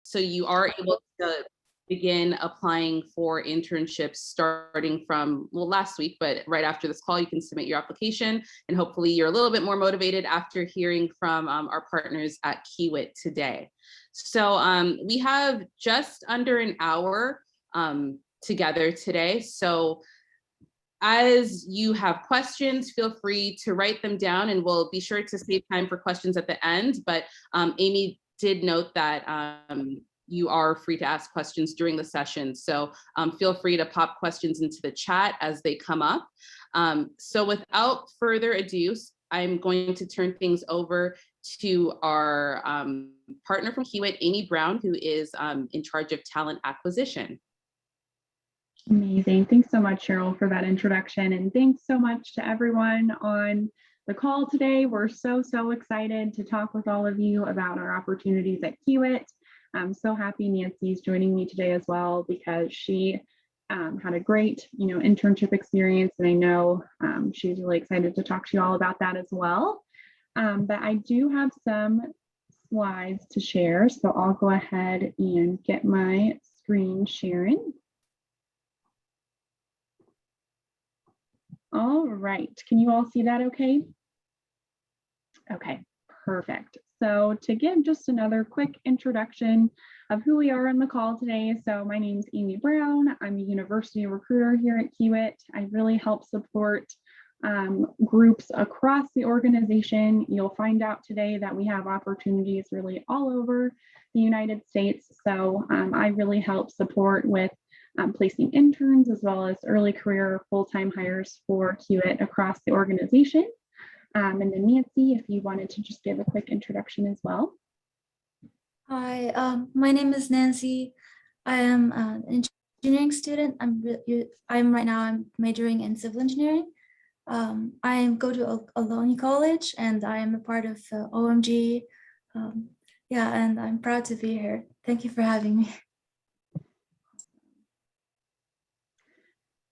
So you are able to begin applying for internships starting from, well, last week, but right after this call, you can submit your application, and hopefully you're a little bit more motivated after hearing from our partners at Kiewit today. So we have just under an hour together today. So as you have questions, feel free to write them down, and we'll be sure to save time for questions at the end. But Amy did note that you are free to ask questions during the session. So feel free to pop questions into the chat as they come up. So without further ado, I'm going to turn things over to our partner from Kiewit, Amy Brown, who is in charge of talent acquisition. Amazing. Thanks so much, Cheryl, for that introduction. And thanks so much to everyone on the call today. We're so excited to talk with all of you about our opportunities at Kiewit. I'm so happy Nancy's joining me today as well, because she had a great, internship experience, and I know she's really excited to talk to you all about that as well. But I do have some slides to share, so I'll go ahead and get my screen sharing. All right, can you all see that okay? Okay, perfect. So to give just another quick introduction of who we are on the call today. So my name is Amy Brown. I'm a university recruiter here at Kiewit. I really help support groups across the organization. You'll find out today that we have opportunities really all over the United States. So I really help support with placing interns as well as early career full-time hires for Kiewit across the organization. And then Nancy, if you wanted to just give a quick introduction as well. Hi, my name is Nancy. I am an engineering student. I'm majoring in civil engineering. I go to Ohlone College, and I am a part of OMG. Yeah, and I'm proud to be here. Thank you for having me.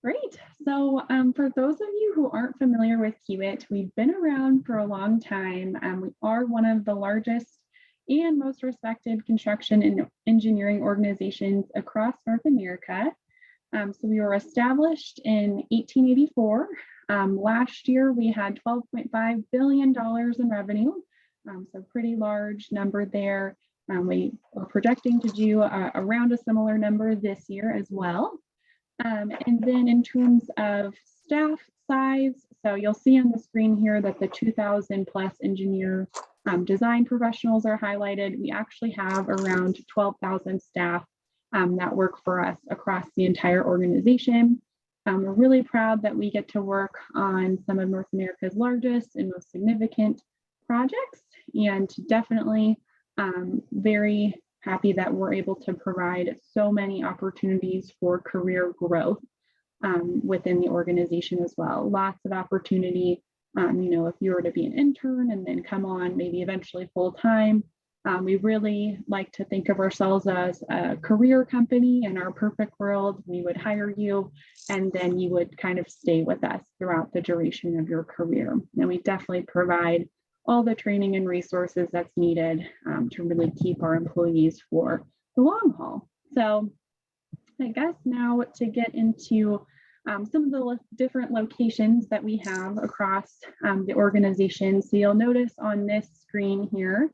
Great. So for those of you who aren't familiar with Kiewit, we've been around for a long time. We are one of the largest and most respected construction and engineering organizations across North America. So we were established in 1884. Last year, we had $12.5 billion in revenue. So pretty large number there. We are projecting to do around a similar number this year as well. And then in terms of staff size, so you'll see on the screen here that the 2,000 plus engineer design professionals are highlighted. We actually have around 12,000 staff that work for us across the entire organization. We're really proud that we get to work on some of North America's largest and most significant projects, and definitely very happy that we're able to provide so many opportunities for career growth within the organization as well. Lots of opportunity, if you were to be an intern and then come on maybe eventually full time. We really like to think of ourselves as a career company. In our perfect world, we would hire you and then you would kind of stay with us throughout the duration of your career. And we definitely provide all the training and resources that's needed to really keep our employees for the long haul. So I guess now to get into some of the different locations that we have across the organization. So you'll notice on this screen here,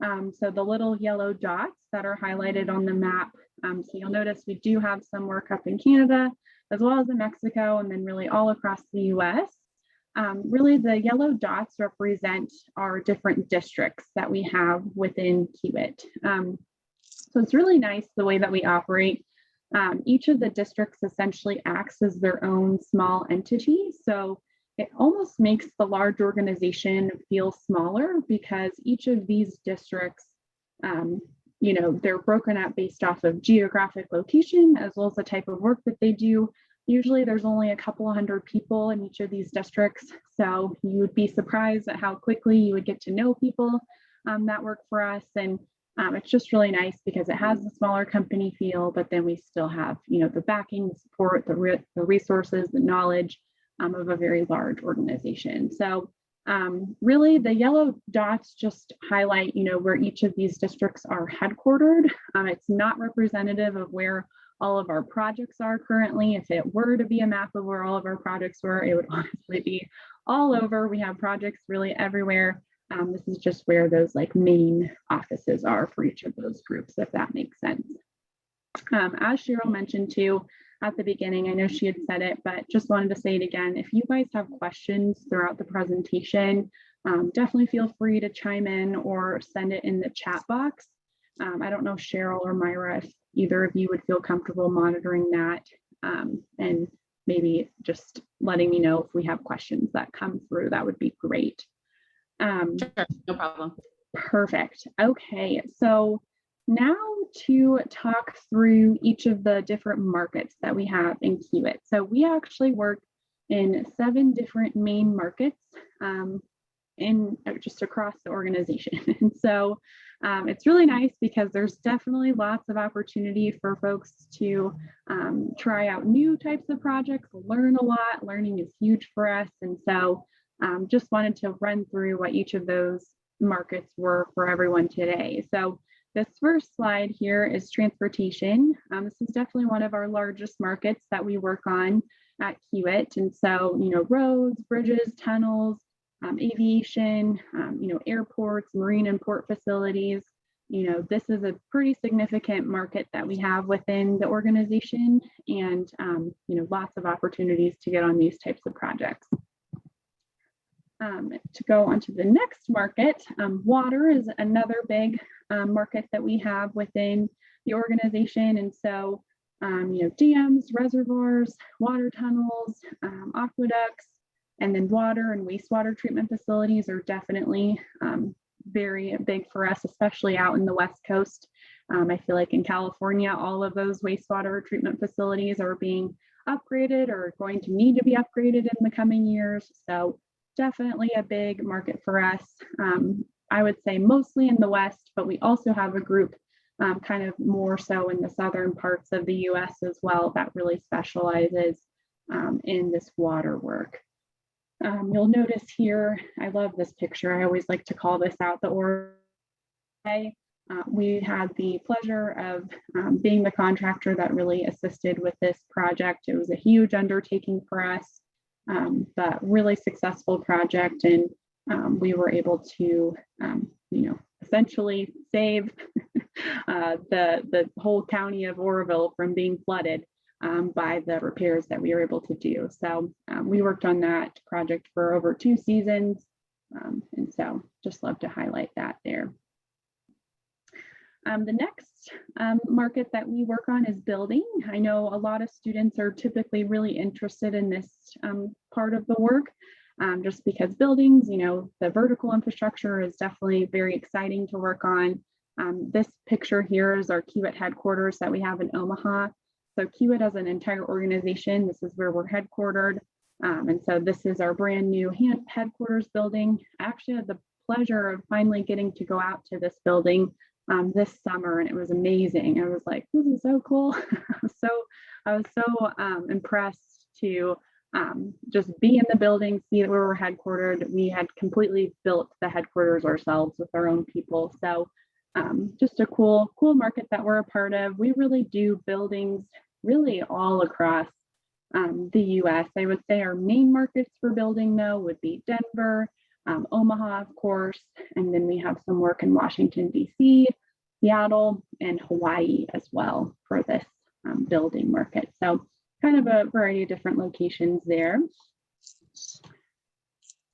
so the little yellow dots that are highlighted on the map. So you'll notice we do have some work up in Canada, as well as in Mexico, and then really all across the US. Really, the yellow dots represent our different districts that we have within Kiewit. So it's really nice the way that we operate. Each of the districts essentially acts as their own small entity. So it almost makes the large organization feel smaller, because each of these districts, they're broken up based off of geographic location, as well as the type of work that they do. Usually there's only a couple of hundred people in each of these districts. So you would be surprised at how quickly you would get to know people that work for us. And it's just really nice because it has a smaller company feel, but then we still have, the backing, the support, the resources, the knowledge of a very large organization. So Really, the yellow dots just highlight, where each of these districts are headquartered. It's not representative of where all of our projects are currently. If it were to be a map of where all of our projects were, it would honestly be all over. We have projects really everywhere. This is just where those like main offices are for each of those groups, if that makes sense. As Cheryl mentioned too, at the beginning, I know she had said it, but just wanted to say it again. If you guys have questions throughout the presentation, definitely feel free to chime in or send it in the chat box. I don't know, Cheryl or Myra, if either of you would feel comfortable monitoring that, and maybe just letting me know if we have questions that come through, that would be great. Sure, no problem. Perfect. Okay, so now to talk through each of the different markets that we have in Kiewit. So we actually work in 7 different main markets in just across the organization. And so it's really nice because there's definitely lots of opportunity for folks to try out new types of projects, learn a lot. Learning is huge for us. And so just wanted to run through what each of those markets were for everyone today. So this first slide here is transportation. This is definitely one of our largest markets that we work on at Kiewit. And so, roads, bridges, tunnels, aviation, airports, marine and port facilities. This is a pretty significant market that we have within the organization, and, lots of opportunities to get on these types of projects. To go on to the next market, water is another big market that we have within the organization. And so, dams, reservoirs, water tunnels, aqueducts, and then water and wastewater treatment facilities are definitely very big for us, especially out in the West Coast. I feel like in California, all of those wastewater treatment facilities are being upgraded or going to need to be upgraded in the coming years. So definitely a big market for us. I would say mostly in the West, but we also have a group kind of more so in the southern parts of the US as well that really specializes in this water work. You'll notice here, I love this picture. I always like to call this out the Oregon. We had the pleasure of being the contractor that really assisted with this project. It was a huge undertaking for us, but really successful project. And we were able to, essentially save the whole county of Oroville from being flooded by the repairs that we were able to do. So we worked on that project for over 2 seasons. And so just love to highlight that there. The next market that we work on is building. I know a lot of students are typically really interested in this part of the work, just because buildings, the vertical infrastructure is definitely very exciting to work on. This picture here is our Kiewit headquarters that we have in Omaha. So Kiewit as an entire organization, this is where we're headquartered. And so this is our brand new headquarters building. I actually had the pleasure of finally getting to go out to this building this summer, and it was amazing. I was like, this is so cool. I was so impressed to just be in the building, see where we're headquartered. We had completely built the headquarters ourselves with our own people. So just a cool market that we're a part of. We really do buildings really all across the US. I would say our main markets for building though would be Denver, Omaha, of course, and then we have some work in Washington, DC, Seattle, and Hawaii as well for this building market. So kind of a variety of different locations there.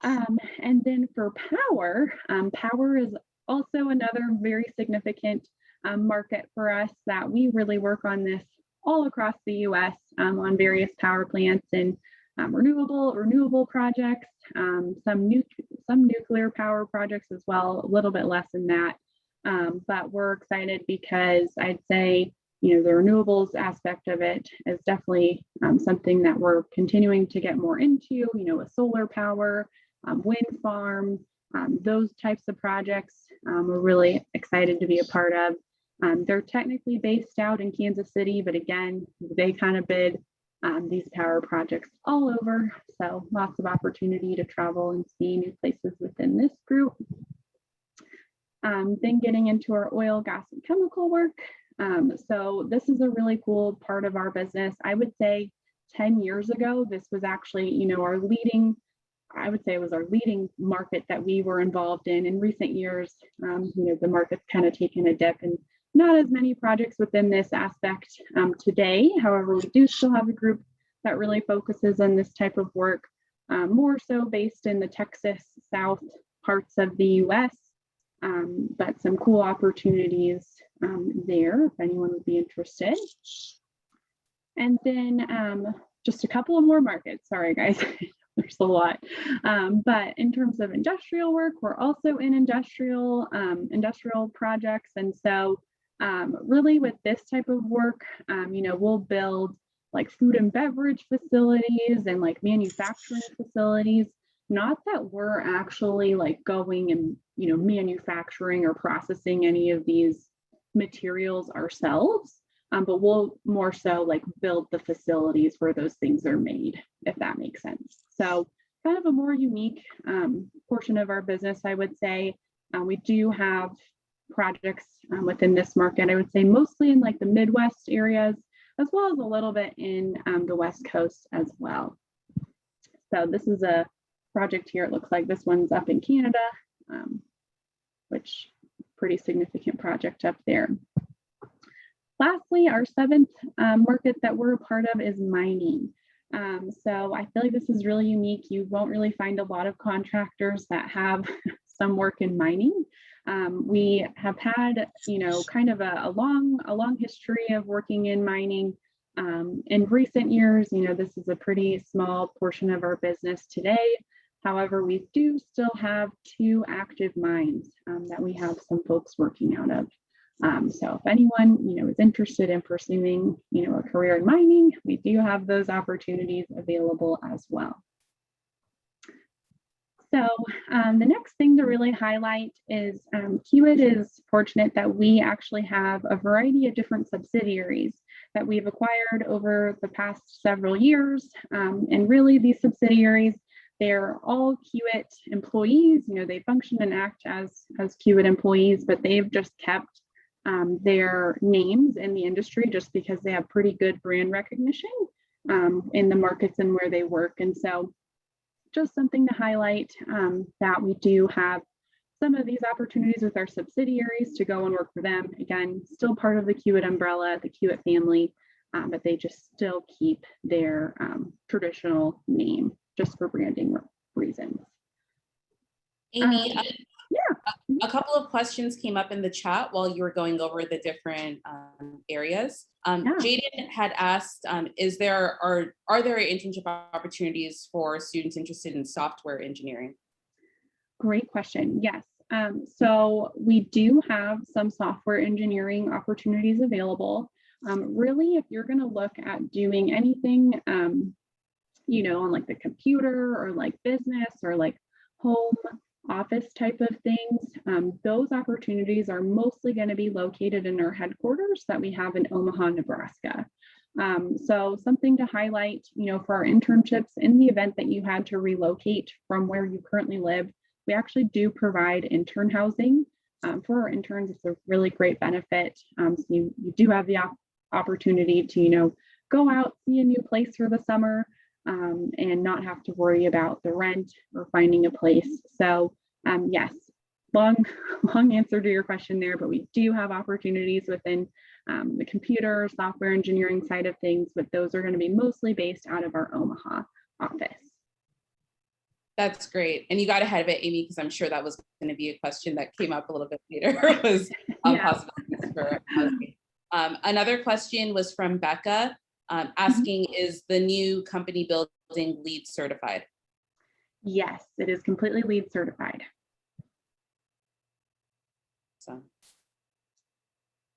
And then for power, power is also another very significant market for us that we really work on this all across the US on various power plants and renewable projects, some nuclear power projects as well, a little bit less than that. But we're excited because I'd say, the renewables aspect of it is definitely something that we're continuing to get more into, with solar power, wind farms, those types of projects we're really excited to be a part of. They're technically based out in Kansas City, but again, they kind of bid these power projects all over. So lots of opportunity to travel and see new places within this group. Then getting into our oil, gas, and chemical work. So this is a really cool part of our business. I would say 10 years ago, this was actually, our leading, I would say it was our leading market that we were involved in. In recent years, the market's kind of taken a dip and not as many projects within this aspect today. However, we do still have a group that really focuses on this type of work, more so based in the Texas South parts of the US, but some cool opportunities there if anyone would be interested. And then just a couple of more markets. Sorry, guys, there's a lot. But in terms of industrial work, we're also in industrial projects. And so really with this type of work, we'll build like food and beverage facilities and like manufacturing facilities. Not that we're actually like going and, manufacturing or processing any of these materials ourselves, but we'll more so like build the facilities where those things are made, if that makes sense. So kind of a more unique portion of our business, I would say. We do have projects within this market, I would say mostly in like the Midwest areas, as well as a little bit in the West Coast as well. So this is a project here. It looks like this one's up in Canada, which pretty significant project up there. Lastly, our seventh market that we're a part of is mining. So I feel like this is really unique. You won't really find a lot of contractors that have some work in mining. We have had, kind of a long history of working in mining. In recent years, this is a pretty small portion of our business today. However, we do still have 2 active mines that we have some folks working out of. So if anyone, is interested in pursuing, a career in mining, we do have those opportunities available as well. So the next thing to really highlight is Kiewit is fortunate that we actually have a variety of different subsidiaries that we've acquired over the past several years. And really these subsidiaries, they're all Kiewit employees. They function and act as Kiewit employees, but they've just kept their names in the industry just because they have pretty good brand recognition in the markets and where they work. And so just something to highlight that we do have some of these opportunities with our subsidiaries to go and work for them. Again, still part of the Kiewit umbrella, the Kiewit family, but they just still keep their traditional name just for branding reasons. Amy, yeah. a couple of questions came up in the chat while you were going over the different areas. Jaden had asked, are there internship opportunities for students interested in software engineering? Great question. Yes. So we do have some software engineering opportunities available. Really, if you're going to look at doing anything, on like the computer or like business or like home office type of things, those opportunities are mostly going to be located in our headquarters that we have in Omaha, Nebraska. So something to highlight, for our internships, in the event that you had to relocate from where you currently live, we actually do provide intern housing for our interns. It's a really great benefit. So you do have the opportunity to, go out, see a new place for the summer, and not have to worry about the rent or finding a place. So yes, long answer to your question there, but we do have opportunities within the computer software engineering side of things, but those are going to be mostly based out of our Omaha office. That's great. And you got ahead of it, Amy, because I'm sure that was going to be a question that came up a little bit later. was possibilities for housing. Another question was from Becca, asking, is the new company building LEED certified? Yes, it is completely LEED certified. So,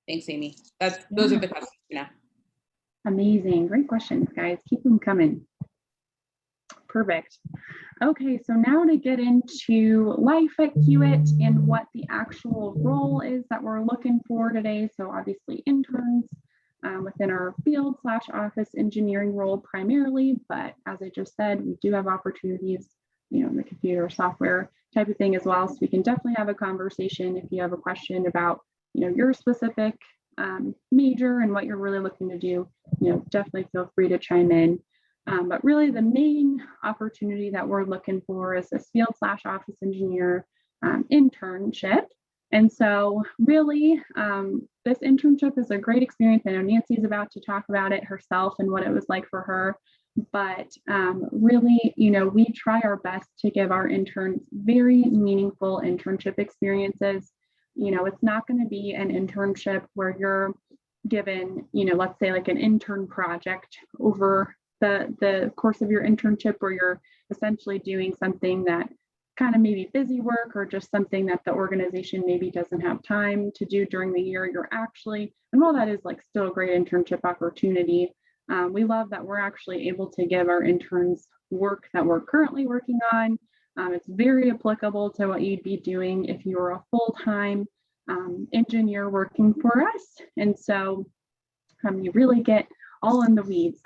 thanks, Amy. Those are the questions for now. Amazing. Great questions, guys. Keep them coming. Perfect. Okay, so now to get into life at Kiewit and what the actual role is that we're looking for today. So obviously interns, within our field/office engineering role primarily, but as I just said, we do have opportunities, in the computer software type of thing as well. So we can definitely have a conversation if you have a question about, your specific major and what you're really looking to do. Definitely feel free to chime in. But really the main opportunity that we're looking for is this field/office engineer internship. And so really this internship is a great experience. I know Nancy's about to talk about it herself and what it was like for her. But really, we try our best to give our interns very meaningful internship experiences. It's not going to be an internship where you're given, let's say like an intern project over the course of your internship, where you're essentially doing something that kind of maybe busy work or just something that the organization maybe doesn't have time to do during the year. You're actually, and while that is like still a great internship opportunity, we love that we're actually able to give our interns work that we're currently working on. It's very applicable to what you'd be doing if you were a full-time engineer working for us. And so you really get all in the weeds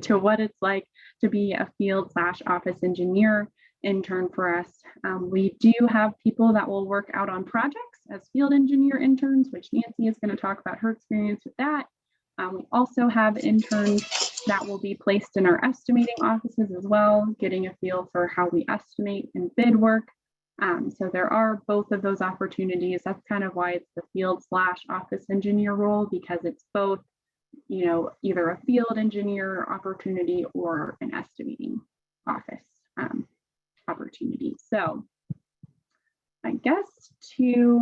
to what it's like to be a field/office engineer intern for us. We do have people that will work out on projects as field engineer interns, which Nancy is going to talk about her experience with that. We also have interns that will be placed in our estimating offices as well, getting a feel for how we estimate and bid work. So there are both of those opportunities. That's kind of why it's the field/office engineer role, because it's both, either a field engineer opportunity or an estimating office opportunity. So I guess to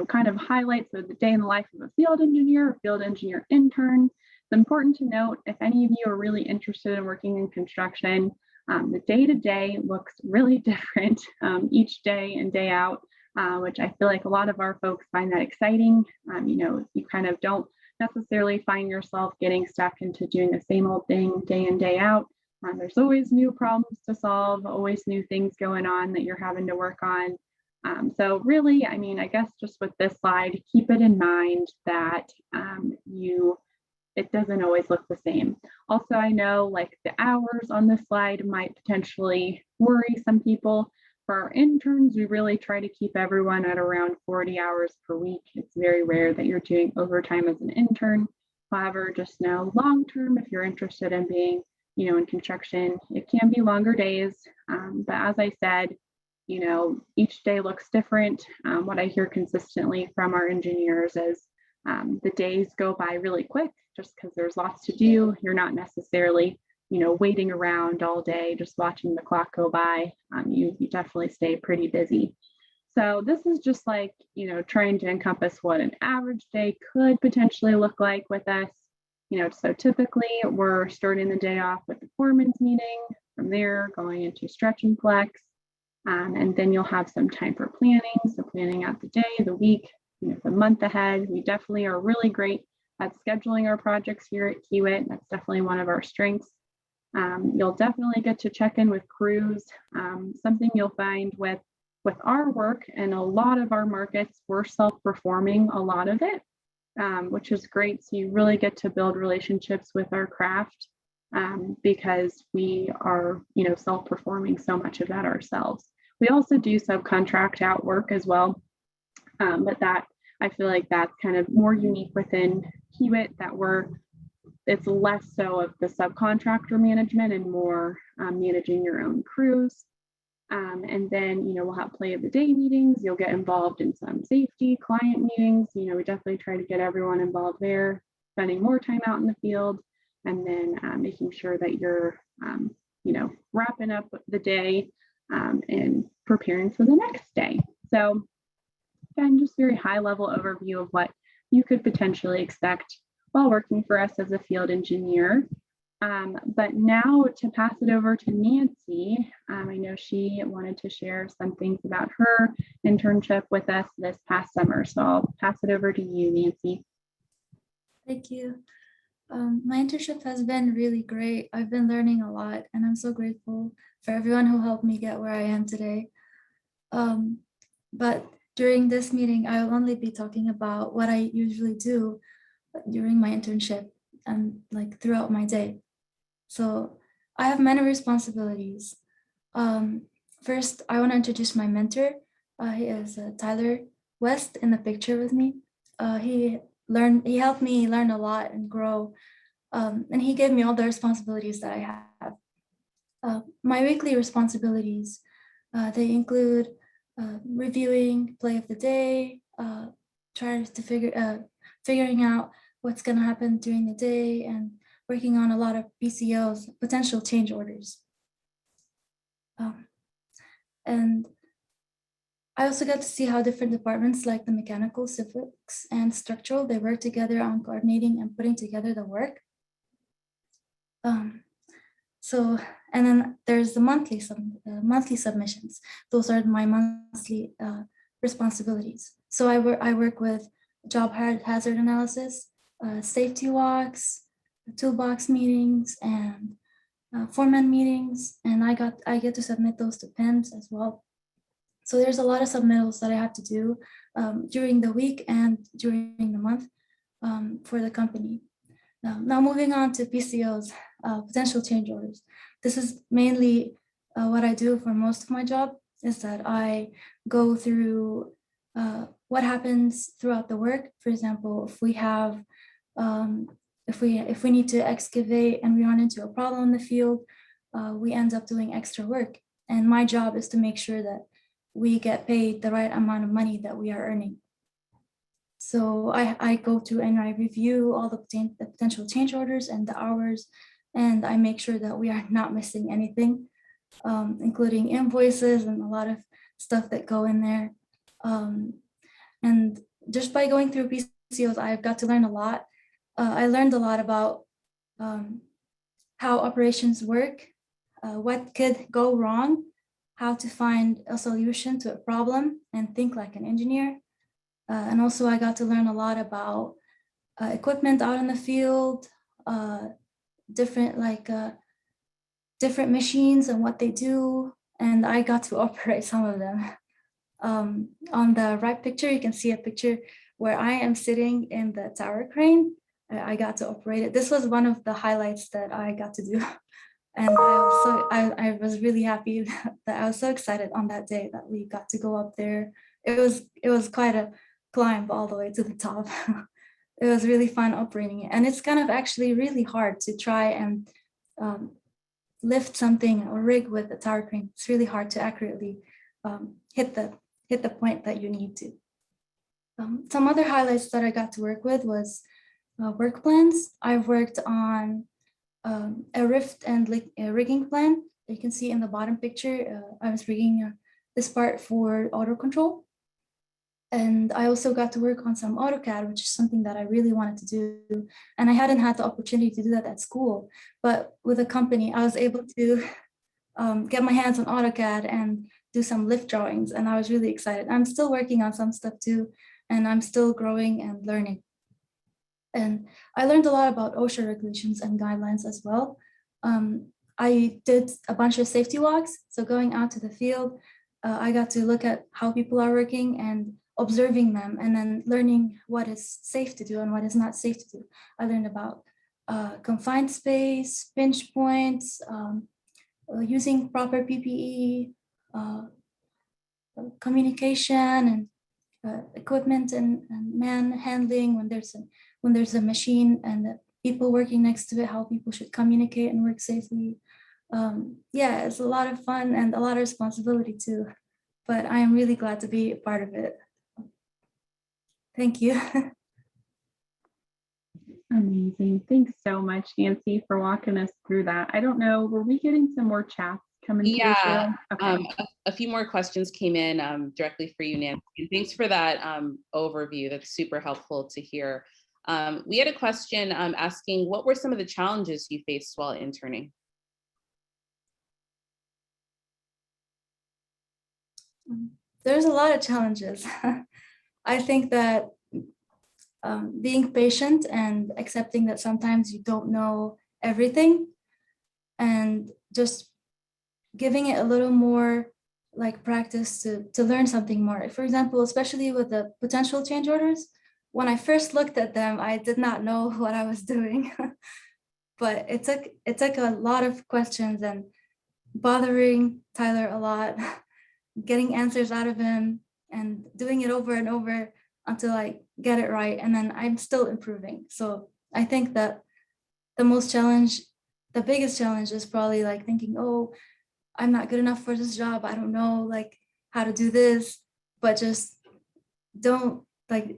kind of highlights of the day in the life of a field engineer or field engineer intern. It's important to note, if any of you are really interested in working in construction, the day-to-day looks really different each day and day out, which I feel like a lot of our folks find that exciting. You kind of don't necessarily find yourself getting stuck into doing the same old thing day in, day out. There's always new problems to solve, always new things going on that you're having to work on. So really, I guess just with this slide, keep it in mind that it doesn't always look the same. Also, I know like the hours on this slide might potentially worry some people. For our interns, we really try to keep everyone at around 40 hours per week. It's very rare that you're doing overtime as an intern. However, just know long-term, if you're interested in being, in construction, it can be longer days. But as I said, each day looks different. What I hear consistently from our engineers is the days go by really quick just because there's lots to do. You're not necessarily, waiting around all day, just watching the clock go by. You definitely stay pretty busy. So this is just like, trying to encompass what an average day could potentially look like with us. So typically we're starting the day off with the foreman's meeting, from there going into stretch and flex. And then you'll have some time for planning. So planning out the day, the week, the month ahead. We definitely are really great at scheduling our projects here at Kiewit. That's definitely one of our strengths. You'll definitely get to check in with crews. Something you'll find with our work and a lot of our markets, we're self-performing a lot of it, which is great. So you really get to build relationships with our craft because we are, self-performing so much of that ourselves. We also do subcontract out work as well, but that I feel like that's kind of more unique within Kiewit, that it's less so of the subcontractor management and more managing your own crews. And then, we'll have play of the day meetings. You'll get involved in some safety client meetings. We definitely try to get everyone involved there, spending more time out in the field, and then making sure that you're, wrapping up the day and preparing for the next day. So again, just very high level overview of what you could potentially expect while working for us as a field engineer. But now to pass it over to Nancy, I know she wanted to share some things about her internship with us this past summer. So I'll pass it over to you, Nancy. Thank you. My internship has been really great. I've been learning a lot, and I'm so grateful for everyone who helped me get where I am today. But during this meeting, I will only be talking about what I usually do. during my internship and like throughout my day. So I have many responsibilities. First, I want to introduce my mentor. He is Tyler West in the picture with me. He helped me learn a lot and grow. And he gave me all the responsibilities that I have. My weekly responsibilities, they include reviewing play of the day, trying to figuring out what's going to happen during the day, and working on a lot of PCOs, potential change orders. And I also got to see how different departments like the mechanical, civics, and structural, they work together on coordinating and putting together the work. And then there's the monthly submissions. Those are my monthly responsibilities. So I work with job hazard analysis, safety walks, toolbox meetings, and foreman meetings, and I get to submit those to PIMS as well. So there's a lot of submittals that I have to do during the week and during the month for the company. Now moving on to PCOs, potential change orders. This is mainly what I do for most of my job, is that I go through what happens throughout the work. For example, if we have, if we need to excavate and we run into a problem in the field, we end up doing extra work. And my job is to make sure that we get paid the right amount of money that we are earning. So I go through and I review all the potential change orders and the hours, and I make sure that we are not missing anything, including invoices and a lot of stuff that go in there. And just by going through PCOs, I've got to learn a lot. I learned a lot about how operations work, what could go wrong, how to find a solution to a problem and think like an engineer. And also I got to learn a lot about equipment out in the field, different machines and what they do. And I got to operate some of them. On the right picture, you can see a picture where I am sitting in the tower crane. I got to operate it. This was one of the highlights that I got to do. And I was really happy that I was so excited on that day that we got to go up there. It was quite a climb all the way to the top. It was really fun operating it. And it's kind of actually really hard to try and lift something or rig with a tower crane. It's really hard to accurately hit the point that you need to. Some other highlights that I got to work with was work plans. I've worked on a rift and a rigging plan. You can see in the bottom picture, I was rigging this part for auto control. And I also got to work on some AutoCAD, which is something that I really wanted to do. And I hadn't had the opportunity to do that at school, but with a company, I was able to get my hands on AutoCAD and do some lift drawings. And I was really excited. I'm still working on some stuff too, and I'm still growing and learning. And I learned a lot about OSHA regulations and guidelines as well. I did a bunch of safety walks. So going out to the field, I got to look at how people are working and observing them, and then learning what is safe to do and what is not safe to do. I learned about confined space, pinch points, using proper PPE, communication, and equipment and man handling when there's a machine and the people working next to it, how people should communicate and work safely. Yeah, it's a lot of fun and a lot of responsibility too, but I am really glad to be a part of it. Thank you. Amazing. Thanks so much, Nancy, for walking us through that. I don't know, were we getting some more chats coming through? Yeah, okay. A few more questions came in directly for you, Nancy. And thanks for that overview. That's super helpful to hear. We had a question asking, what were some of the challenges you faced while interning? There's a lot of challenges. I think that being patient and accepting that sometimes you don't know everything, and just giving it a little more like practice to learn something more. For example, especially with the potential change orders, when I first looked at them, I did not know what I was doing. But it took a lot of questions and bothering Tyler a lot, getting answers out of him and doing it over and over until I get it right. And then I'm still improving. So I think that the biggest challenge is probably like thinking, oh, I'm not good enough for this job. I don't know like how to do this, but just don't like,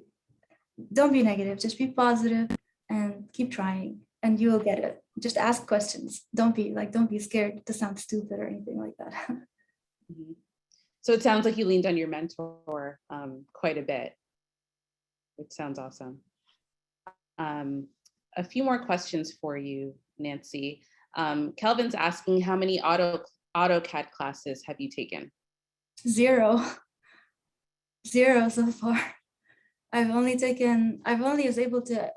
don't be negative, just be positive and keep trying and you will get it. Just ask questions. Don't be scared to sound stupid or anything like that. Mhm. So it sounds like you leaned on your mentor quite a bit, which sounds awesome. A few more questions for you, Nancy. Kelvin's asking, how many AutoCAD classes have you taken? Zero so far. I've only was able to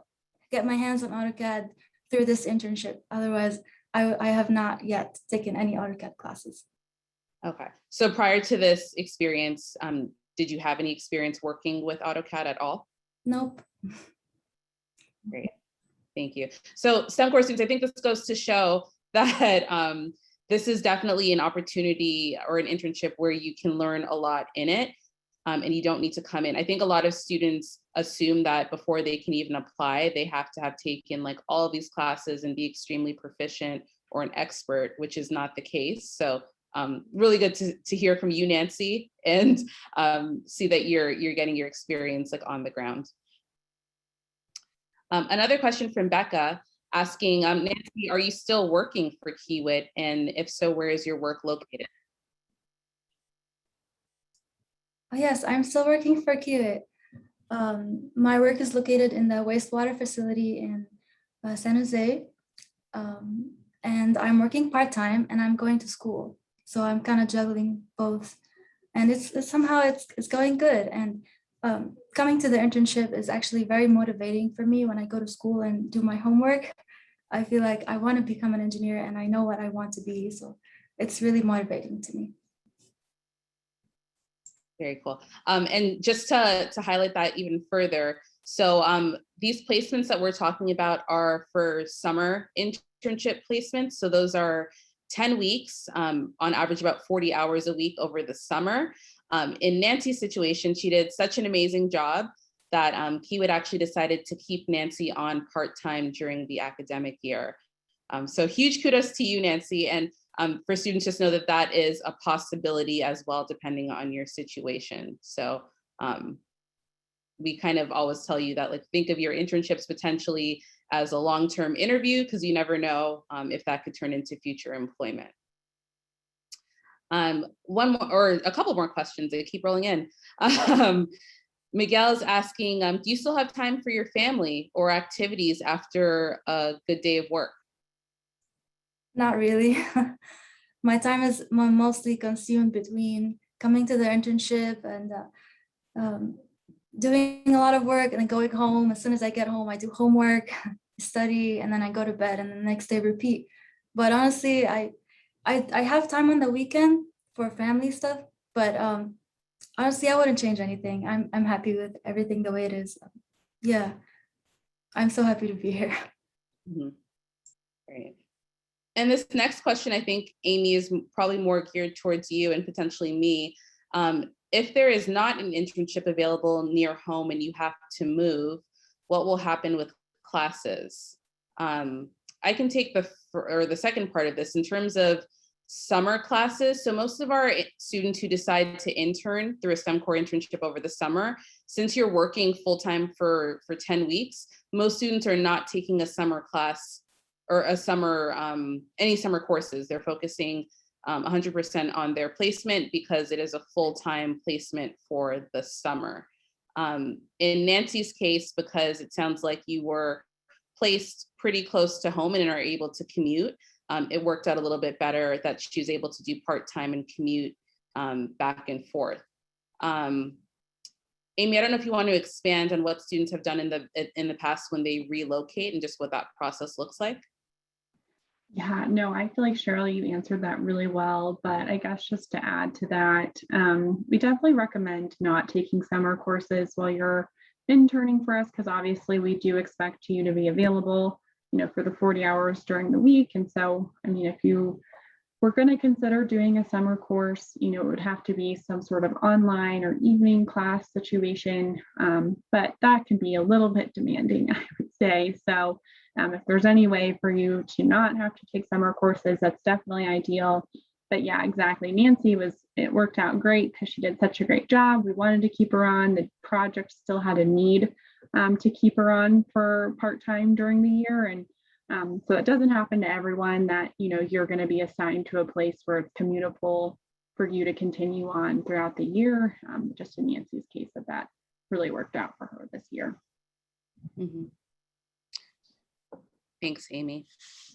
get my hands on AutoCAD through this internship. Otherwise, I have not yet taken any AutoCAD classes. Okay, so prior to this experience, did you have any experience working with AutoCAD at all? Nope. Great, thank you. So STEM core students, I think this goes to show that this is definitely an opportunity or an internship where you can learn a lot in it, and you don't need to come in. I think a lot of students assume that before they can even apply, they have to have taken like all of these classes and be extremely proficient or an expert, which is not the case. So really good to hear from you, Nancy, and see that you're getting your experience like on the ground. Another question from Becca asking, Nancy, are you still working for Kiewit? And if so, where is your work located? Oh, yes, I'm still working for Kiewit. My work is located in the wastewater facility in San Jose. And I'm working part-time and I'm going to school. So I'm kind of juggling both. And it's somehow going good. And coming to the internship is actually very motivating for me when I go to school and do my homework. I feel like I want to become an engineer and I know what I want to be. So it's really motivating to me. Very cool. And just to highlight that even further, so these placements that we're talking about are for summer internship placements. So those are 10 weeks, on average about 40 hours a week over the summer. In Nancy's situation, she did such an amazing job that Kiewit actually decided to keep Nancy on part-time during the academic year. So huge kudos to you, Nancy. And for students, just know that that is a possibility as well, depending on your situation. So we kind of always tell you that, like, think of your internships potentially as a long-term interview, because you never know if that could turn into future employment. One more, or a couple more questions, they keep rolling in. Miguel's asking, do you still have time for your family or activities after a good day of work? Not really. My time is mostly consumed between coming to the internship and doing a lot of work and then going home. As soon as I get home, I do homework, study, and then I go to bed and the next day repeat. But honestly, I have time on the weekend for family stuff, but honestly, I wouldn't change anything. I'm happy with everything the way it is. Yeah, I'm so happy to be here. Mm-hmm. Great. And this next question, I think, Amy, is probably more geared towards you and potentially me. If there is not an internship available near home and you have to move, what will happen with classes? I can take the second part of this in terms of summer classes. So most of our students who decide to intern through a STEM core internship over the summer, since you're working full-time for 10 weeks, most students are not taking a summer class or a summer, any summer courses. They're focusing 100% on their placement because it is a full-time placement for the summer. In Nancy's case, because it sounds like you were placed pretty close to home and are able to commute, it worked out a little bit better that she was able to do part-time and commute back and forth. Amy, I don't know if you want to expand on what students have done in the past when they relocate and just what that process looks like. Yeah, no, I feel like Cheryl, you answered that really well, but I guess just to add to that, we definitely recommend not taking summer courses while you're interning for us, because obviously we do expect you to be available, for the 40 hours during the week. And so, I mean, if you were going to consider doing a summer course, it would have to be some sort of online or evening class situation. But that can be a little bit demanding, I would say. So if there's any way for you to not have to take summer courses, that's definitely ideal. But yeah, exactly. Nancy it worked out great because she did such a great job. We wanted to keep her on. The project still had a need to keep her on for part-time during the year. And so it doesn't happen to everyone that, you're going to be assigned to a place where it's commutable for you to continue on throughout the year. Just in Nancy's case, that really worked out for her this year. Mm-hmm. Thanks, Amy.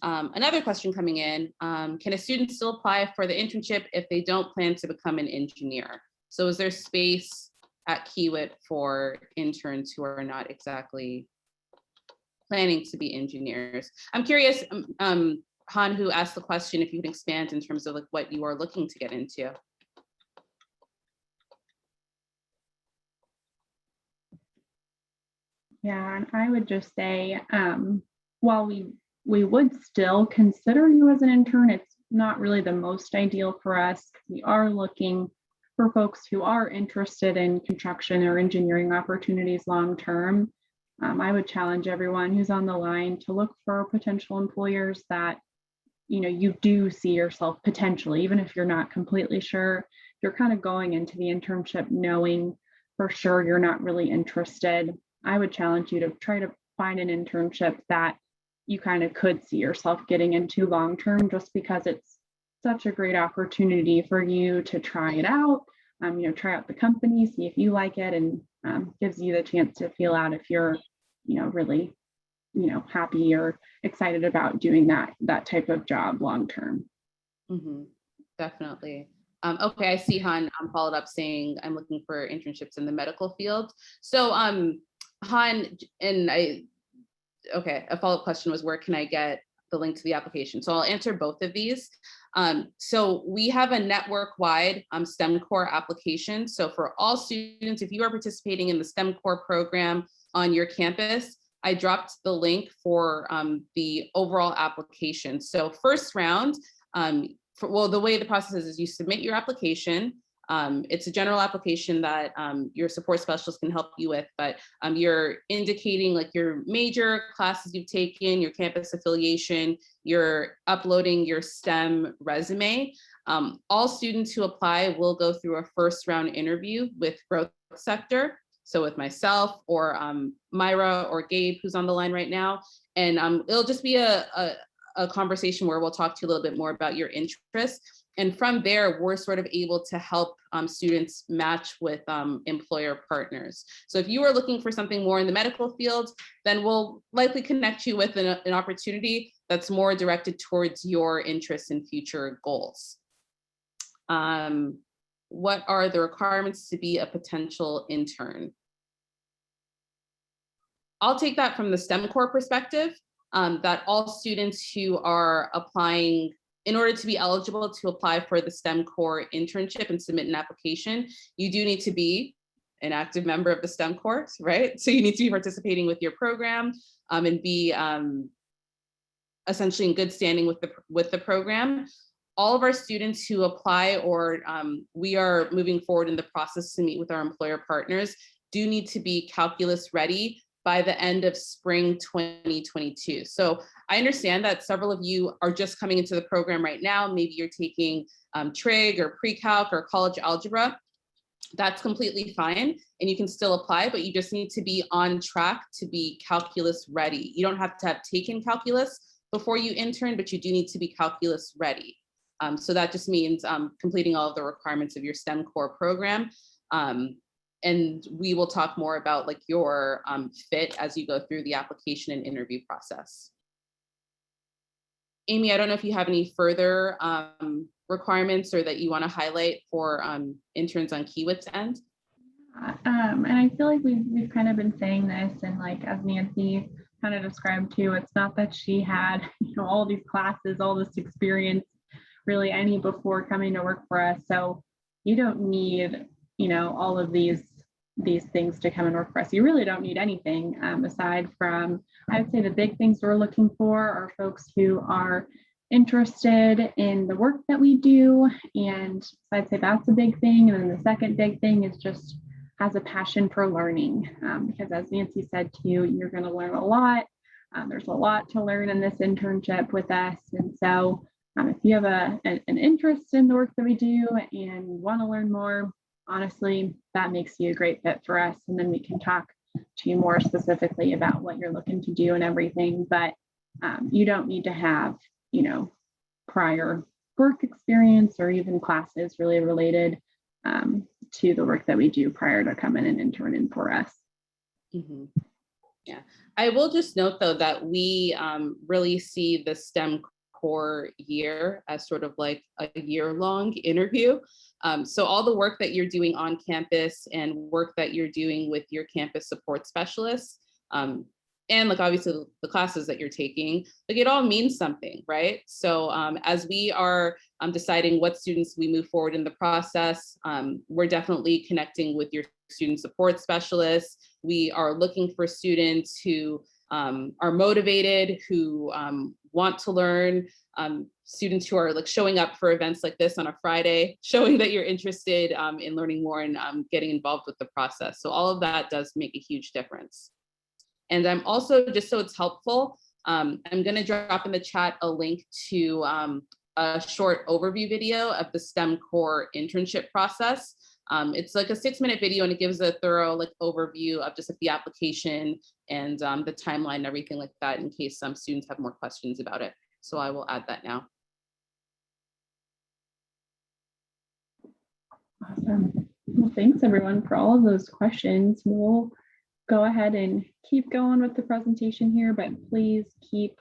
Another question coming in, can a student still apply for the internship if they don't plan to become an engineer? So is there space at Kiewit for interns who are not exactly planning to be engineers? I'm curious, Han, who asked the question, if you can expand in terms of like what you are looking to get into. Yeah, and I would just say, while we would still consider you as an intern, it's not really the most ideal for us. We are looking for folks who are interested in construction or engineering opportunities long term. I would challenge everyone who's on the line to look for potential employers that, you do see yourself potentially, even if you're not completely sure. You're kind of going into the internship knowing for sure you're not really interested. I would challenge you to try to find an internship that you kind of could see yourself getting into long term, just because it's such a great opportunity for you to try it out, try out the company, see if you like it, and gives you the chance to feel out if you're, really, happy or excited about doing that type of job long term. Mm-hmm. Definitely. Okay, I see Han followed up saying I'm looking for internships in the medical field. So Han, and a follow-up question was, where can I get the link to the application? So I'll answer both of these. So we have a network-wide STEM core application. So for all students, if you are participating in the STEM core program on your campus, I dropped the link for the overall application. So first round, the way the process is you submit your application. It's a general application that your support specialist can help you with, but you're indicating like your major classes you've taken, your campus affiliation, you're uploading your STEM resume. All students who apply will go through a first round interview with growth sector. So with myself or Myra or Gabe, who's on the line right now. And it'll just be a conversation where we'll talk to you a little bit more about your interests. And from there, we're sort of able to help students match with employer partners. So if you are looking for something more in the medical field, then we'll likely connect you with an opportunity that's more directed towards your interests and future goals. What are the requirements to be a potential intern? I'll take that from the STEM core perspective, that all students who are applying, in order to be eligible to apply for the STEM core internship and submit an application, you do need to be an active member of the STEM course, right? So you need to be participating with your program and be essentially in good standing with the program. All of our students who apply, or we are moving forward in the process to meet with our employer partners, do need to be calculus ready by the end of spring 2022. So I understand that several of you are just coming into the program right now. Maybe you're taking trig or pre-calc or college algebra. That's completely fine, and you can still apply, but you just need to be on track to be calculus ready. You don't have to have taken calculus before you intern, but you do need to be calculus ready. So that just means completing all of the requirements of your STEM core program. And we will talk more about like your fit as you go through the application and interview process. Amy, I don't know if you have any further requirements or that you want to highlight for interns on Kiewit's end. And I feel like we've kind of been saying this, and like as Nancy kind of described too, it's not that she had all these classes, all this experience really any before coming to work for us. So you don't need all of these these things to come and work for us. You really don't need anything aside from, I would say the big things we're looking for are folks who are interested in the work that we do. And so I'd say that's a big thing. And then the second big thing is just has a passion for learning, because as Nancy said to you, you're going to learn a lot. There's a lot to learn in this internship with us. And so if you have an interest in the work that we do and want to learn more, honestly, that makes you a great fit for us. And then we can talk to you more specifically about what you're looking to do and everything. But you don't need to have, prior work experience or even classes really related to the work that we do prior to coming in and interning for us. Mm-hmm. Yeah, I will just note though that we really see the STEM core year as sort of like a year-long interview. So all the work that you're doing on campus and work that you're doing with your campus support specialists, and like obviously the classes that you're taking, like it all means something, right? So as we are deciding what students we move forward in the process, we're definitely connecting with your student support specialists. We are looking for students who are motivated, who want to learn, students who are like showing up for events like this on a Friday, showing that you're interested in learning more and getting involved with the process. So all of that does make a huge difference. And I'm also, just so it's helpful, I'm going to drop in the chat a link to a short overview video of the STEM core internship process. It's like a 6-minute video and it gives a thorough like overview of just like the application and the timeline and everything like that in case some students have more questions about it. So I will add that now. Awesome. Well, thanks everyone for all of those questions. We'll go ahead and keep going with the presentation here, but please keep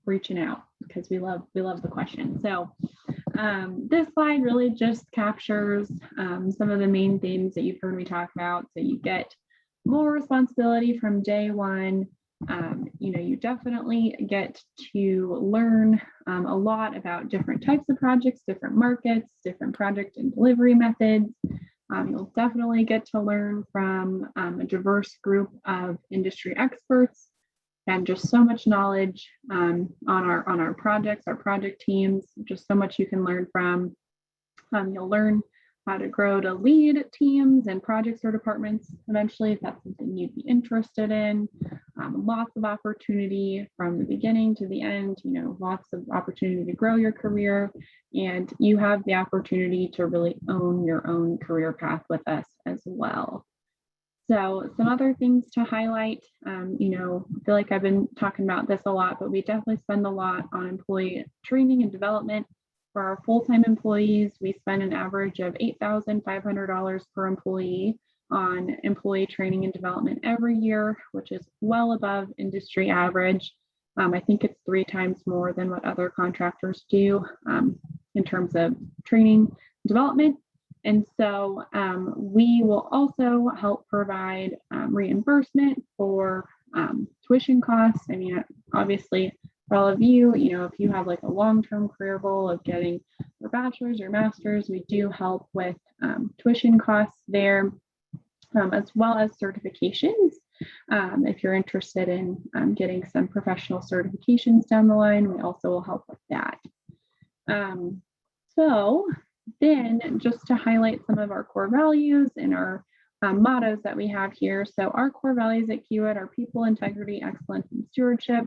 reaching out because we love the questions. So this slide really just captures some of the main themes that you've heard me talk about. So you get more responsibility from day one. You definitely get to learn a lot about different types of projects, different markets, different project and delivery methods. You'll definitely get to learn from a diverse group of industry experts and just so much knowledge on our projects, our project teams, just so much you can learn from. You'll learn how to grow to lead teams and projects or departments eventually, if that's something you'd be interested in. Lots of opportunity from the beginning to the end, lots of opportunity to grow your career, and you have the opportunity to really own your own career path with us as well. So some other things to highlight, I feel like I've been talking about this a lot, but we definitely spend a lot on employee training and development. For our full-time employees, we spend an average of $8,500 per employee on employee training and development every year, which is well above industry average. I think it's 3 times more than what other contractors do in terms of training and development. And so we will also help provide reimbursement for tuition costs. I mean, obviously, for all of you, if you have like a long-term career goal of getting your bachelor's or master's, we do help with tuition costs there, as well as certifications. If you're interested in getting some professional certifications down the line, we also will help with that. So then just to highlight some of our core values and our mottos that we have here. So our core values at Kiewit are people, integrity, excellence, and stewardship.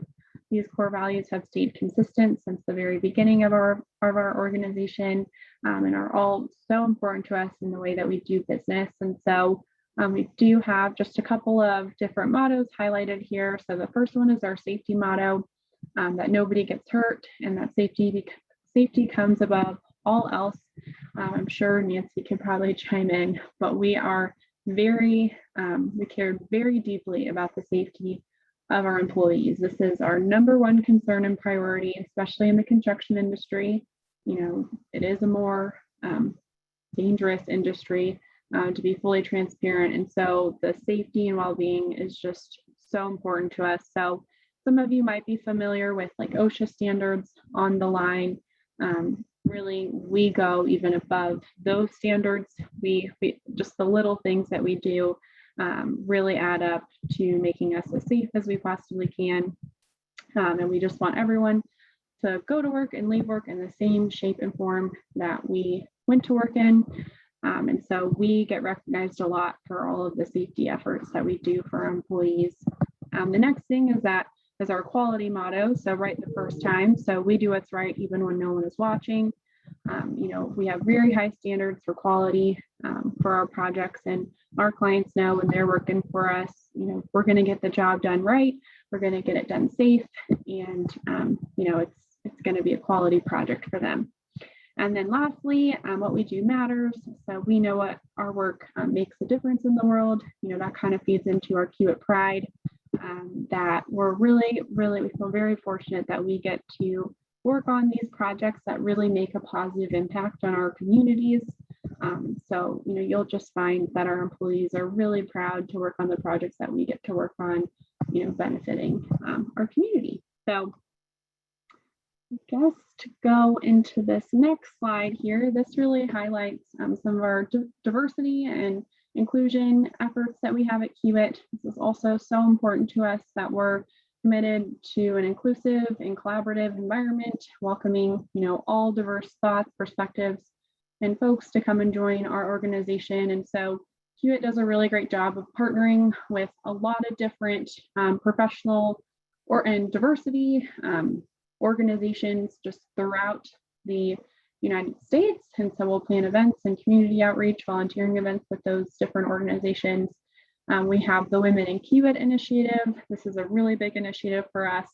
These core values have stayed consistent since the very beginning of our organization and are all so important to us in the way that we do business. And so we do have just a couple of different mottos highlighted here. So the first one is our safety motto, that nobody gets hurt and that safety comes above all else. I'm sure Nancy could probably chime in, but we care very deeply about the safety of our employees. This is our number one concern and priority, especially in the construction industry. It is a more dangerous industry, to be fully transparent. And so the safety and well-being is just so important to us. So some of you might be familiar with like OSHA standards on the line. really we go even above those standards. We just the little things that we do really add up to making us as safe as we possibly can. And we just want everyone to go to work and leave work in the same shape and form that we went to work in. And so we get recognized a lot for all of the safety efforts that we do for our employees. The next thing is our quality motto. So right the first time. So we do what's right even when no one is watching. We have very high standards for quality for our projects, and our clients know when they're working for us, we're going to get the job done right. We're going to get it done safe, and it's going to be a quality project for them. And then lastly, what we do matters. So we know what our work makes a difference in the world. That kind of feeds into our Kiewit pride, that we're really, we feel very fortunate that we get to work on these projects that really make a positive impact on our communities. So you'll just find that our employees are really proud to work on the projects that we get to work on, benefiting our community. So I guess to go into this next slide here, this really highlights some of our diversity and inclusion efforts that we have at Kiewit. This is also so important to us that we're committed to an inclusive and collaborative environment, welcoming, all diverse thoughts, perspectives, and folks to come and join our organization. And so Kiewit does a really great job of partnering with a lot of different professional and diversity organizations just throughout the United States. And so we'll plan events and community outreach, volunteering events with those different organizations. We have the Women in Kiewit initiative. This is a really big initiative for us.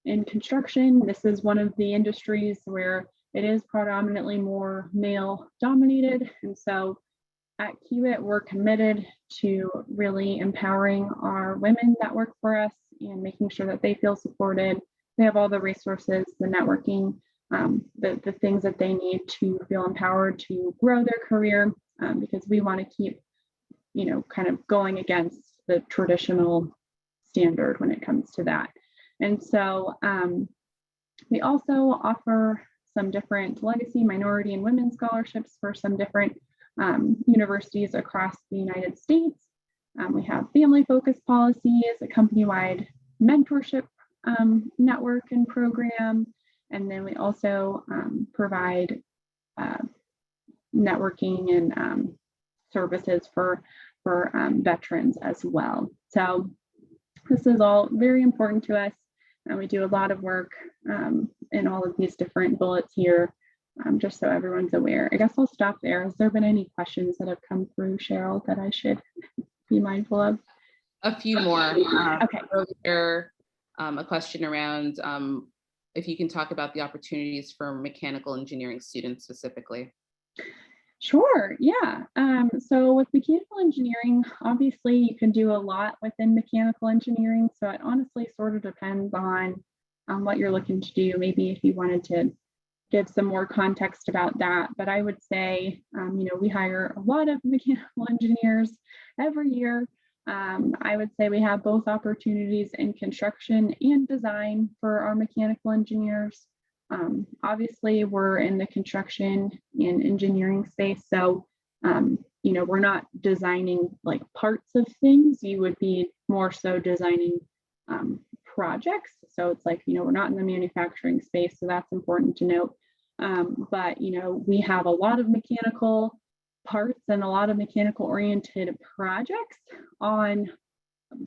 In construction, this is one of the industries where it is predominantly more male dominated. And so at Kiewit, we're committed to really empowering our women that work for us and making sure that they feel supported. They have all the resources, the networking, the things that they need to feel empowered to grow their career, because we want to keep, kind of going against the traditional standard when it comes to that. And so we also offer some different legacy, minority, and women's scholarships for some different universities across the United States. We have family-focused policies, a company-wide mentorship network and program, and then we also provide networking and services for veterans as well. So this is all very important to us, and we do a lot of work in all of these different bullets here, just so everyone's aware. I guess I'll stop there. Has there been any questions that have come through, Cheryl, that I should be mindful of? A few more. Okay. Earlier, a question around if you can talk about the opportunities for mechanical engineering students specifically. Sure, yeah. So with mechanical engineering, obviously you can do a lot within mechanical engineering. So it honestly sort of depends on what you're looking to do. Maybe if you wanted to give some more context about that, but I would say, we hire a lot of mechanical engineers every year. I would say we have both opportunities in construction and design for our mechanical engineers. Obviously, we're in the construction and engineering space, so we're not designing like parts of things. You would be more so designing projects. So it's like, we're not in the manufacturing space, so that's important to note. But we have a lot of mechanical parts and a lot of mechanical oriented projects on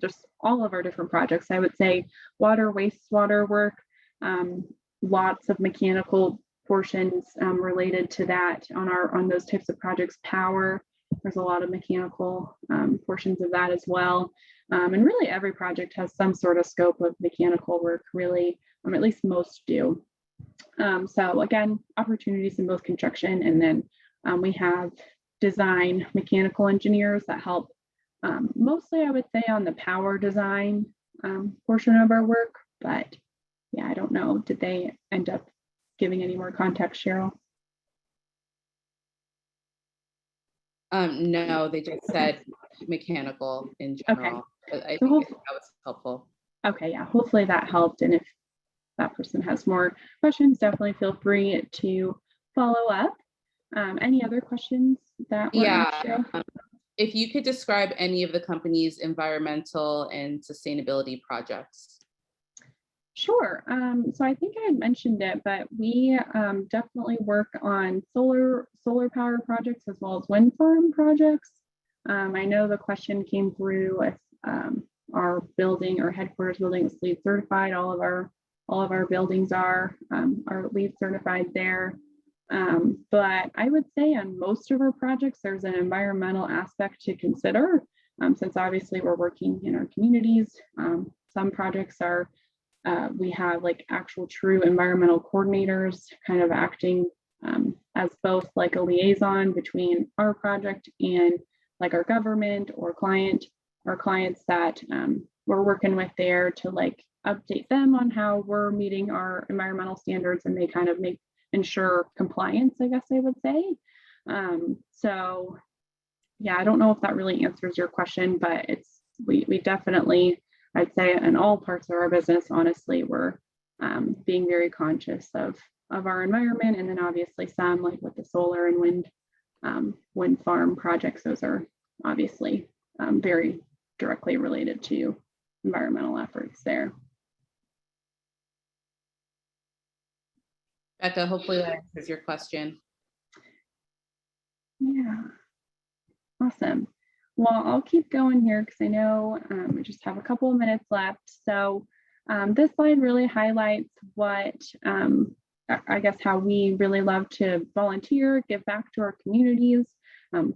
just all of our different projects. I would say water, wastewater work, lots of mechanical portions related to that on those types of projects. Power, there's a lot of mechanical portions of that as well. And really every project has some sort of scope of mechanical work, really, at least most do. So again, opportunities in both construction, and then we have design mechanical engineers that help mostly, I would say, on the power design portion of our work. But yeah, I don't know. Did they end up giving any more context, Cheryl? No, they just said mechanical in general. Okay. But I So think that was helpful. Okay, yeah, hopefully that helped. And if that person has more questions, definitely feel free to follow up. Any other questions that were asked? If you could describe any of the company's environmental and sustainability projects. Sure. So I think I had mentioned it, but we definitely work on solar power projects as well as wind farm projects. I know the question came through with our building, our headquarters building is LEED certified. All of our buildings are LEED certified there. But I would say on most of our projects, there's an environmental aspect to consider, since obviously we're working in our communities. Some projects are, we have like actual true environmental coordinators kind of acting as both like a liaison between our project and like our government or clients that we're working with there to like update them on how we're meeting our environmental standards, and they kind of ensure compliance, I guess I would say. So yeah, I don't know if that really answers your question, but we definitely, I'd say in all parts of our business, honestly, we're being very conscious of our environment. And then obviously some like with the solar and wind farm projects, those are obviously very directly related to environmental efforts there. Becca, hopefully that answers your question. Yeah, awesome. Well, I'll keep going here because I know we just have a couple of minutes left. So this slide really highlights what, I guess, how we really love to volunteer, give back to our communities.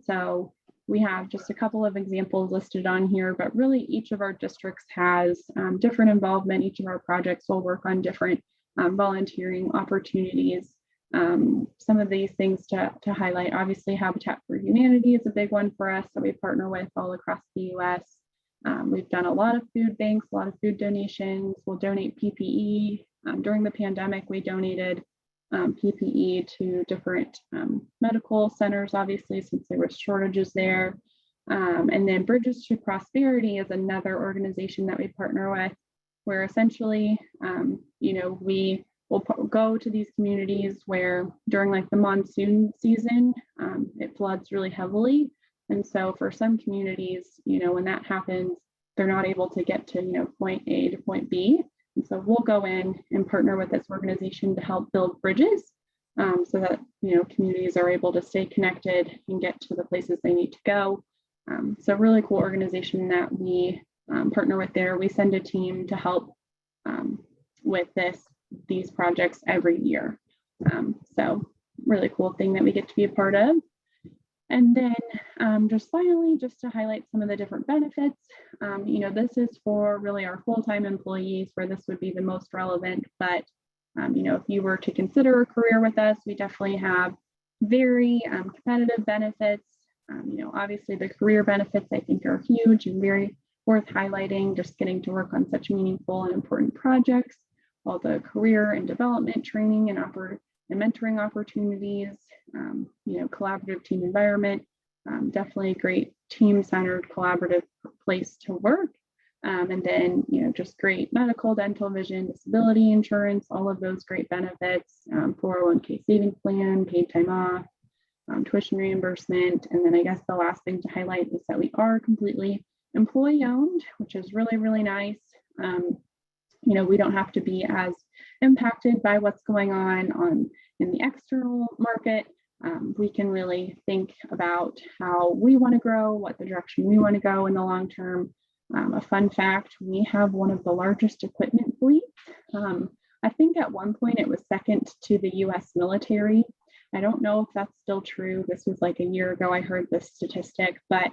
So we have just a couple of examples listed on here, but really each of our districts has different involvement. Each of our projects will work on different volunteering opportunities. Some of these things to highlight, obviously Habitat for Humanity is a big one for us that we partner with all across the US. We've done a lot of food banks, a lot of food donations. We'll donate PPE. During the pandemic, we donated PPE to different medical centers, obviously, since there were shortages there. And then Bridges to Prosperity is another organization that we partner with, where essentially, we will go to these communities where during like the monsoon season, it floods really heavily. And so for some communities, when that happens, they're not able to get to, point A to point B. And so we'll go in and partner with this organization to help build bridges so that, communities are able to stay connected and get to the places they need to go. So really cool organization that we partner with there. We send a team to help with these projects every year. So really cool thing that we get to be a part of. And then just finally, just to highlight some of the different benefits, this is for really our full-time employees where this would be the most relevant. But, if you were to consider a career with us, we definitely have very competitive benefits. Obviously the career benefits I think are huge and very worth highlighting, just getting to work on such meaningful and important projects, all the career and development training and mentoring opportunities, collaborative team environment, definitely a great team-centered collaborative place to work. And then, just great medical, dental, vision, disability insurance, all of those great benefits, 401k savings plan, paid time off, tuition reimbursement. And then I guess the last thing to highlight is that we are completely employee owned, which is really, really nice. We don't have to be as impacted by what's going on in the external market. We can really think about how we want to grow, what the direction we want to go in the long term. A fun fact, we have one of the largest equipment fleets. I think at one point it was second to the US military. I don't know if that's still true. This was like a year ago I heard this statistic, but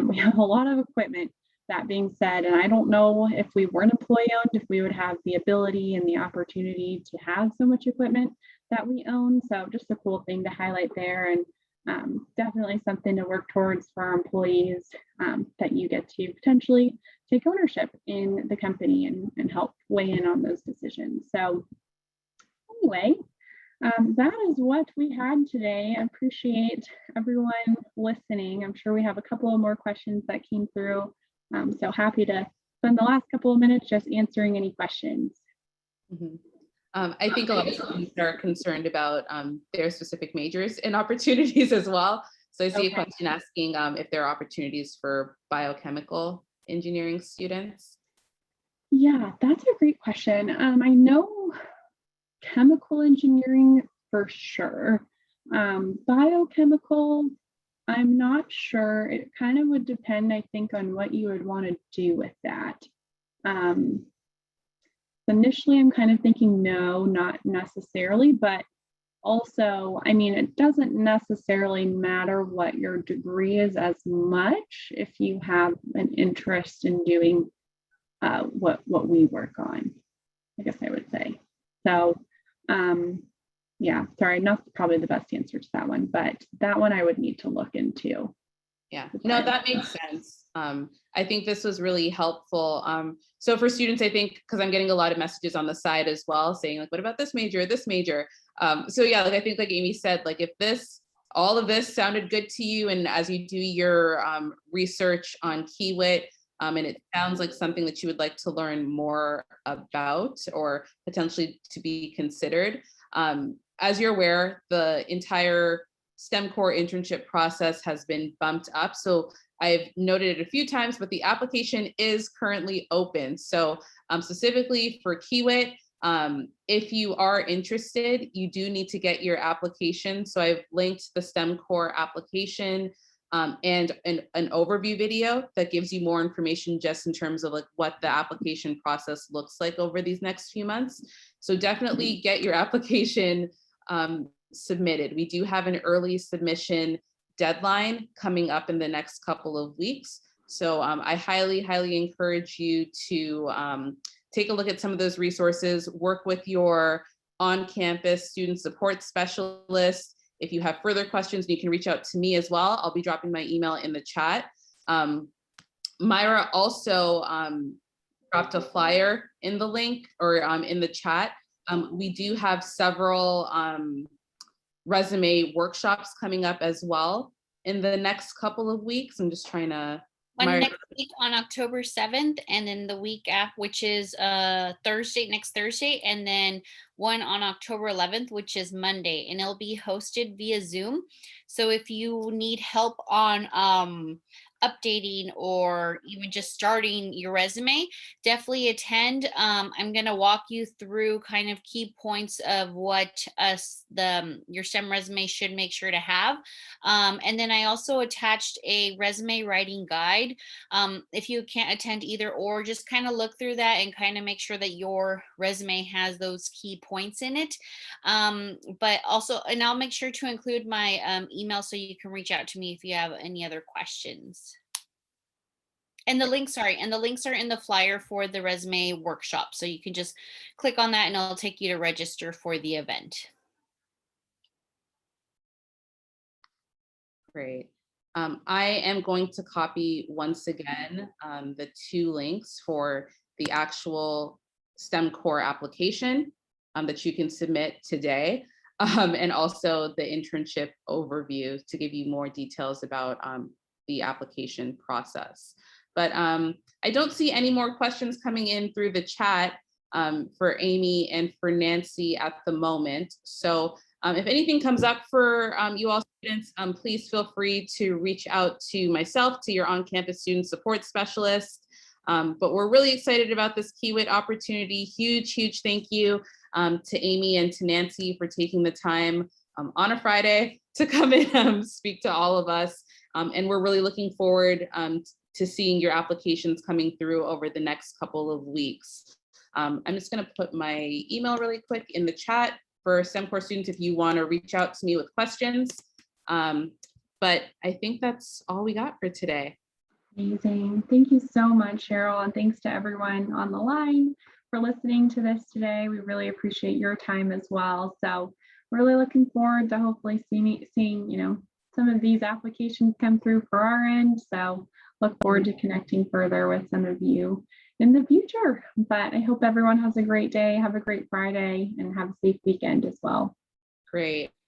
we have a lot of equipment. That being said, and I don't know if we weren't employee owned, if we would have the ability and the opportunity to have so much equipment that we own. So just a cool thing to highlight there, and definitely something to work towards for our employees, that you get to potentially take ownership in the company and help weigh in on those decisions. So anyway, that is what we had today. I appreciate everyone listening. I'm sure we have a couple of more questions that came through. So happy to spend the last couple of minutes just answering any questions. Mm-hmm. I think a lot of students are concerned about their specific majors and opportunities as well. So I see a question asking if there are opportunities for biochemical engineering students. Yeah, that's a great question. I know chemical engineering for sure. Biochemical, I'm not sure. It kind of would depend, I think, on what you would want to do with that. Initially, I'm kind of thinking no, not necessarily, but also, I mean, it doesn't necessarily matter what your degree is as much if you have an interest in doing what we work on, I guess I would say. So, yeah, sorry, not probably the best answer to that one, but that one I would need to look into. Yeah, no, that makes sense. I think this was really helpful. So for students, I think, because I'm getting a lot of messages on the side as well saying like, what about this major, this major? So yeah, like I think like Amy said, like if all of this sounded good to you and as you do your research on Kiewit, and it sounds like something that you would like to learn more about or potentially to be considered. As you're aware, the entire STEM core internship process has been bumped up. So I've noted it a few times, but the application is currently open. So specifically for Kiewit, if you are interested, you do need to get your application. So I've linked the STEM core application and an overview video that gives you more information just in terms of like what the application process looks like over these next few months. So definitely get your application submitted. We do have an early submission deadline coming up in the next couple of weeks. So I highly encourage you to take a look at some of those resources, work with your on-campus student support specialist. If you have further questions, you can reach out to me as well. I'll be dropping my email in the chat. Myra also dropped a flyer in the link or in the chat. We do have several resume workshops coming up as well in the next couple of weeks. I'm just trying to. One next week on October 7th, and then the week after, which is next Thursday, and then one on October 11th, which is Monday, and it'll be hosted via Zoom. So if you need help on updating or even just starting your resume, definitely attend. I'm going to walk you through kind of key points of what your STEM resume should make sure to have. And then I also attached a resume writing guide. If you can't attend either or, just kind of look through that and kind of make sure that your resume has those key points in it. But also, and I'll make sure to include my email so you can reach out to me if you have any other questions. And the links are in the flyer for the resume workshop. So you can just click on that and it'll take you to register for the event. Great. I am going to copy once again the 2 links for the actual STEM core application that you can submit today, and also the internship overview to give you more details about the application process. But I don't see any more questions coming in through the chat for Amy and for Nancy at the moment. So if anything comes up for you all students, please feel free to reach out to myself, to your on-campus student support specialist. But we're really excited about this Kiewit opportunity. Huge thank you to Amy and to Nancy for taking the time on a Friday to come in and speak to all of us. And we're really looking forward to seeing your applications coming through over the next couple of weeks. I'm just going to put my email really quick in the chat for STEM core students if you want to reach out to me with questions. But I think that's all we got for today. Amazing. Thank you so much, Cheryl, and thanks to everyone on the line for listening to this today. We really appreciate your time as well. So really looking forward to hopefully seeing some of these applications come through for our end. So look forward to connecting further with some of you in the future. But I hope everyone has a great day, have a great Friday, and have a safe weekend as well. Great.